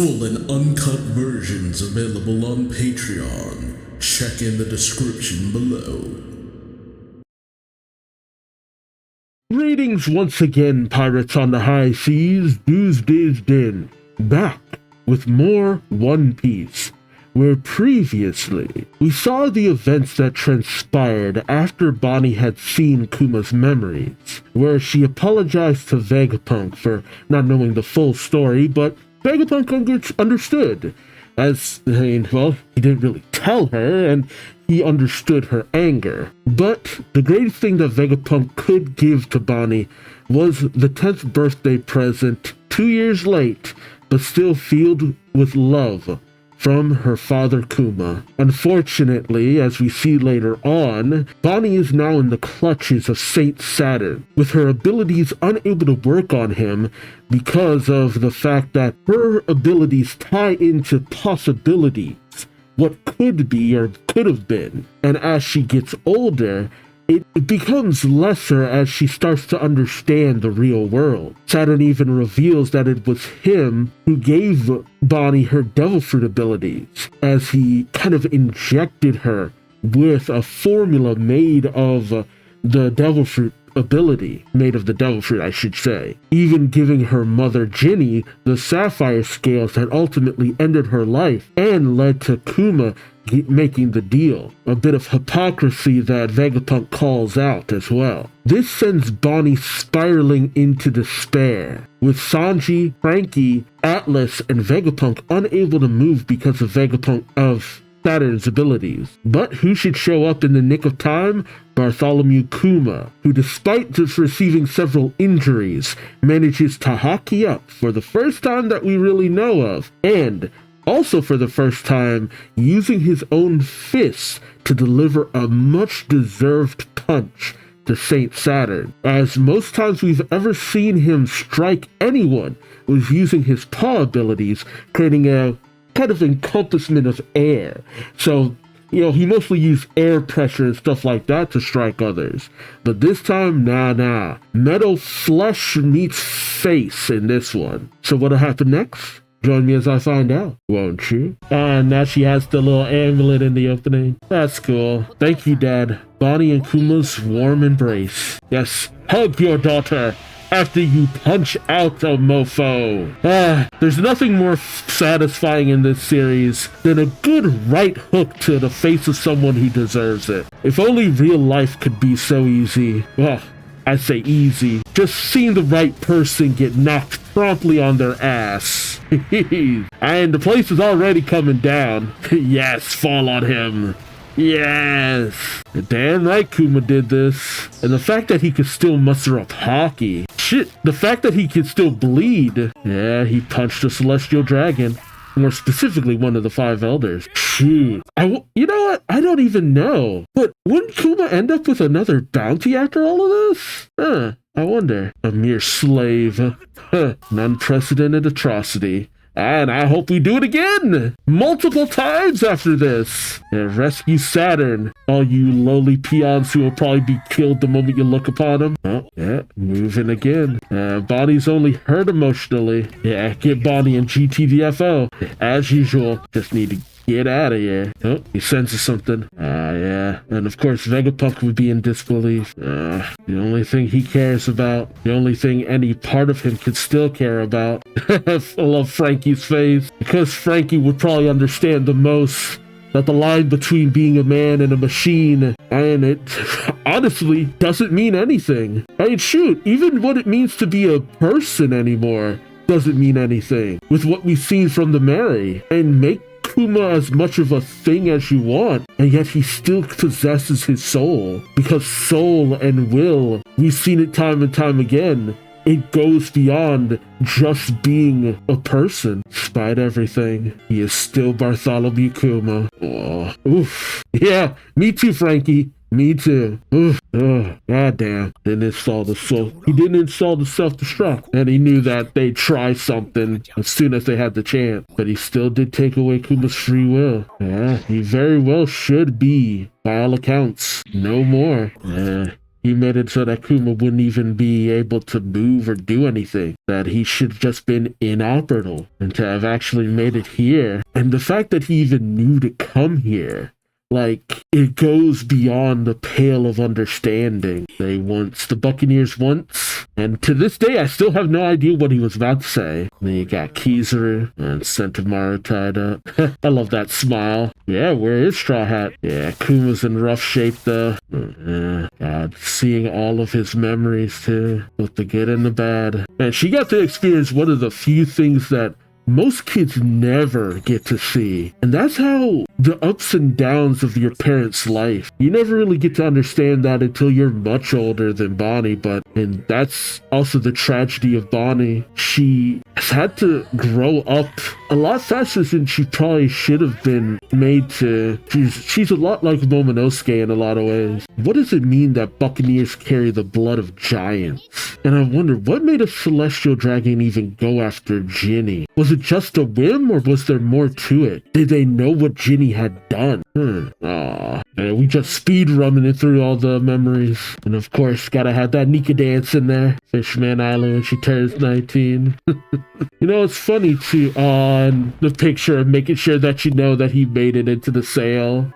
Full and uncut versions available on Patreon. Check in the description below. Greetings once again, pirates on the high seas. Duuz-Diz-Din, back with more One Piece, where previously we saw the events that transpired after Bonney had seen Kuma's memories, where she apologized to Vegapunk for not knowing the full story, but Vegapunk understood, as, well, he didn't really tell her, and he understood her anger. But the greatest thing that Vegapunk could give to Bonney was the 10th birthday present, 2 years late, but still filled with love from her father Kuma. Unfortunately, as we see later on, Bonney is now in the clutches of Saint Saturn, with her abilities unable to work on him because of the fact that her abilities tie into possibilities, what could be or could have been. And as she gets older, it becomes lesser as she starts to understand the real world. Saturn even reveals that it was him who gave Bonney her devil fruit abilities, as he kind of injected her with a formula made of the devil fruit ability, made of the devil fruit, I should say, even giving her mother Ginny the sapphire scales that ultimately ended her life and led to Kuma making the deal. A bit of hypocrisy that Vegapunk calls out as well. This sends Bonney spiraling into despair, with Sanji, Frankie, Atlas, and Vegapunk unable to move because of Saturn's abilities. But who should show up in the nick of time? Bartholomew Kuma, who despite just receiving several injuries, manages to hockey up for the first time that we really know of, and also for the first time using his own fists to deliver a much-deserved punch to Saint Saturn, as most times we've ever seen him strike anyone was using his paw abilities, creating a kind of encompassment of air. So, he mostly used air pressure and stuff like that to strike others. But this time, nah. Metal flesh meets face in this one. So what'll happen next? Join me as I find out, won't you? And now she has the little amulet in the opening. That's cool. Thank you, Dad. Bonney and Kuma's warm embrace. Yes, hug your daughter after you punch out a mofo. There's nothing more satisfying in this series than a good right hook to the face of someone who deserves it. If only real life could be so easy. Well, I say easy. Just seeing the right person get knocked promptly on their ass. And the place is already coming down. Yes, fall on him. Yes. Damn right Kuma did this. And the fact that he could still muster up hockey. Shit, the fact that he could still bleed. Yeah, he punched a celestial dragon. More specifically, one of the 5 elders. Shoot. You know what? I don't even know. But wouldn't Kuma end up with another bounty after all of this? I wonder. A mere slave. An unprecedented atrocity. And I hope we do it again! Multiple times after this! And rescue Saturn, all you lowly peons who will probably be killed the moment you look upon him. Oh, yeah, moving again. Bonney's only hurt emotionally. Yeah, get Bonney and GTDFO. As usual, just need to get out of here. Oh, he senses something. Yeah. And of course, Vegapunk would be in disbelief. The only thing he cares about, the only thing any part of him could still care about. I love Frankie's face. Because Frankie would probably understand the most that the line between being a man and a machine, and it honestly doesn't mean anything. I mean, shoot, even what it means to be a person anymore doesn't mean anything. With what we've seen from the Mary, and make Kuma as much of a thing as you want, and yet he still possesses his soul. Because soul and will, we've seen it time and time again, it goes beyond just being a person. Despite everything, he is still Bartholomew Kuma. Oh, oof. Yeah, me too, Frankie. Me too. Oof. Oh, goddamn. Didn't install the He didn't install the self-destruct. And he knew that they'd try something as soon as they had the chance. But he still did take away Kuma's free will. Yeah, he very well should be, by all accounts, no more. He made it so that Kuma wouldn't even be able to move or do anything, that he should have just been inoperable, and to have actually made it here. And the fact that he even knew to come here, like, it goes beyond the pale of understanding. The Buccaneers once, and to this day, I still have no idea what he was about to say. Then you got Kizaru and Sentomaru tied up. I love that smile. Yeah, where is Straw Hat? Yeah, Kuma's in rough shape, though. God, seeing all of his memories, too, both the good and the bad. Man, she got to experience one of the few things that most kids never get to see. And that's how the ups and downs of your parents' life. You never really get to understand that until you're much older than Bonney, and that's also the tragedy of Bonney. She has had to grow up a lot faster than she probably should have been made to. She's a lot like Momonosuke in a lot of ways. What does it mean that Buccaneers carry the blood of giants? And I wonder, what made a celestial dragon even go after Ginny? Was it just a whim, or was there more to it? Did they know what Ginny had done? Aw. And we just speed running it through all the memories. And of course, gotta have that Nika dance in there. Fishman Island when she turns 19. You know, it's funny too, on the picture of making sure that you know that he made it into the sail.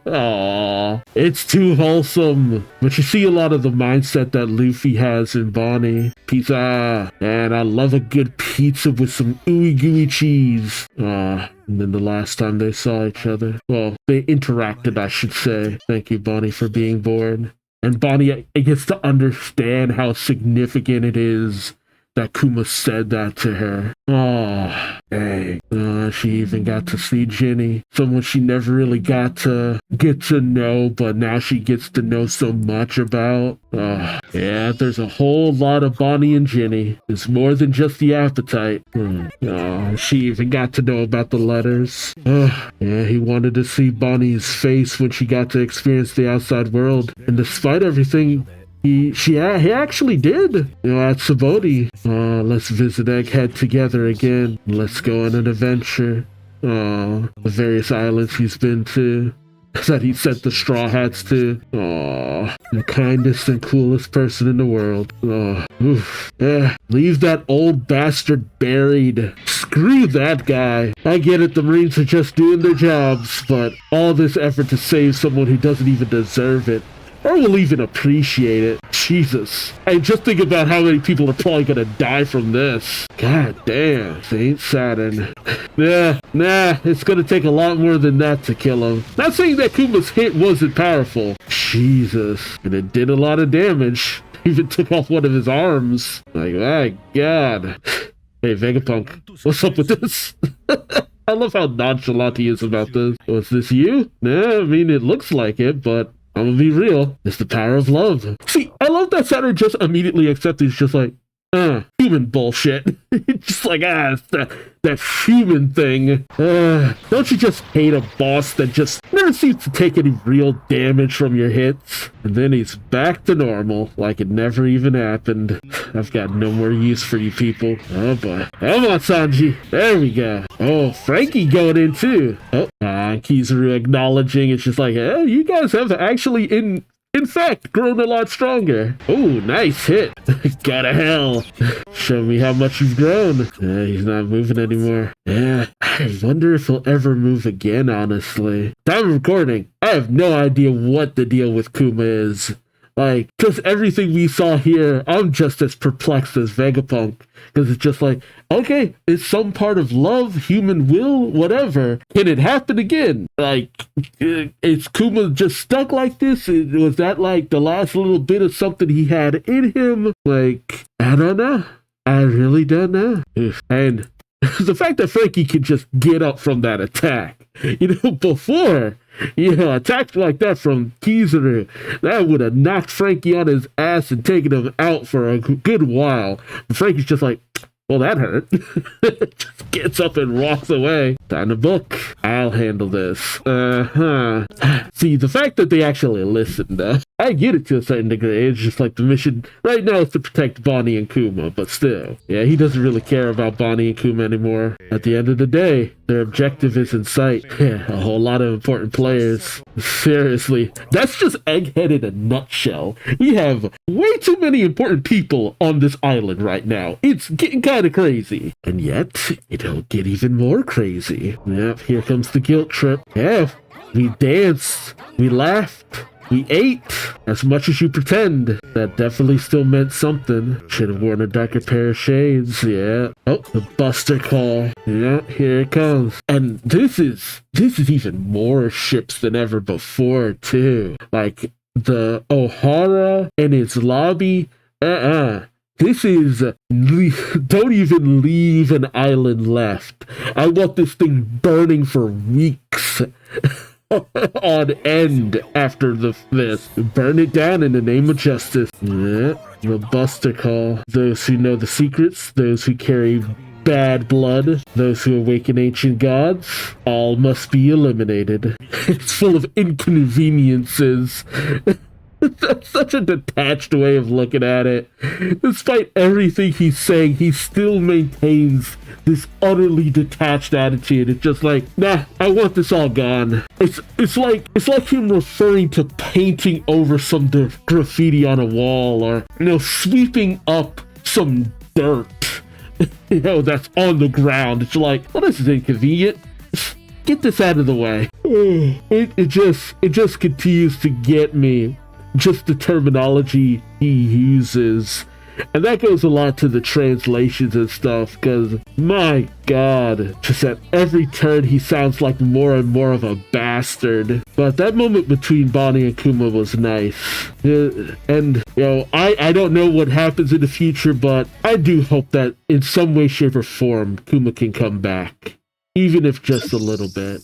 Aw. It's too wholesome. But you see a lot of the mindset that Luffy has in Bonney. Pizza. And I love a good pizza with some ooey gooey cheese. And then the last time they saw each other, well, they interacted, I should say. Thank you, Bonney, for being born. And Bonney gets to understand how significant it is that Kuma said that to her. Oh, dang. She even got to see Ginny, someone she never really got to get to know, but now she gets to know so much about. Yeah, there's a whole lot of Bonney and Ginny. It's more than just the appetite. She even got to know about the letters. Yeah, he wanted to see Bonnie's face when she got to experience the outside world. And despite everything, he actually did. At Saboti. Let's visit Egghead together again. Let's go on an adventure. The various islands he's been to, that he sent the Straw Hats to. The kindest and coolest person in the world. Yeah, leave that old bastard buried. Screw that guy. I get it, the Marines are just doing their jobs, but all this effort to save someone who doesn't even deserve it, or will even appreciate it. Jesus. And just think about how many people are probably gonna die from this. God damn, Saint Saturn. It's gonna take a lot more than that to kill him. Not saying that Kuma's hit wasn't powerful. Jesus. And it did a lot of damage. Even took off one of his arms. Like, my God. Hey, Vegapunk, what's up with this? I love how nonchalant he is about this. Was this you? I mean, it looks like it, but I'm gonna be real. It's the power of love. See, I love that Saturn just immediately accepts. He's just like, human bullshit. Just like, it's that human thing. Don't you just hate a boss that just never seems to take any real damage from your hits? And then he's back to normal, like it never even happened. I've got no more use for you people. Oh boy. Come on, Sanji. There we go. Oh, Frankie going in too. Kizaru acknowledging. It's just like, you guys have actually in fact, grown a lot stronger. Oh, nice hit. Go to hell. Show me how much you've grown. He's not moving anymore. Yeah, I wonder if he'll ever move again, honestly. Time of recording, I have no idea what the deal with Kuma is. Like, because everything we saw here, I'm just as perplexed as Vegapunk. Because it's just like, okay, it's some part of love, human will, whatever. Can it happen again? Like, is Kuma just stuck like this? Was that like the last little bit of something he had in him? Like, I don't know. I really don't know. And the fact that Frankie could just get up from that attack, before, attacked like that from Kizaru, that would have knocked Frankie on his ass and taken him out for a good while. But Frankie's just like, well, that hurt. Just gets up and walks away. Time to book. I'll handle this. See, the fact that they actually listened, I get it to a certain degree. It's just like the mission right now is to protect Bonney and Kuma, but still. Yeah, he doesn't really care about Bonney and Kuma anymore. At the end of the day, their objective is in sight. Yeah, a whole lot of important players. Seriously, that's just Egghead in a nutshell. We have way too many important people on this island right now. It's getting kind of crazy. And yet, it'll get even more crazy. Yep, here comes the guilt trip. Yeah, we danced, we laughed, we ate. As much as you pretend, that definitely still meant something. Should have worn a darker pair of shades, yeah. Oh, the Buster call. Yeah, here it comes. And this is even more ships than ever before, too. Like, the O'Hara and its lobby, This is, don't even leave an island left. I want this thing burning for weeks on end after this. Burn it down in the name of justice. Yeah, the Buster call. Those who know the secrets, those who carry bad blood, those who awaken ancient gods, all must be eliminated. It's full of inconveniences. That's such a detached way of looking at it. Despite everything he's saying, he still maintains this utterly detached attitude. It's just like, nah, I want this all gone. It's like him referring to painting over some graffiti on a wall, or sweeping up some dirt that's on the ground. It's like, well, this is inconvenient. Get this out of the way. It just continues to get me. Just the terminology he uses. And that goes a lot to the translations and stuff, because, my god, just at every turn he sounds like more and more of a bastard. But that moment between Bonney and Kuma was nice. And, I don't know what happens in the future, but I do hope that in some way, shape, or form, Kuma can come back. Even if just a little bit.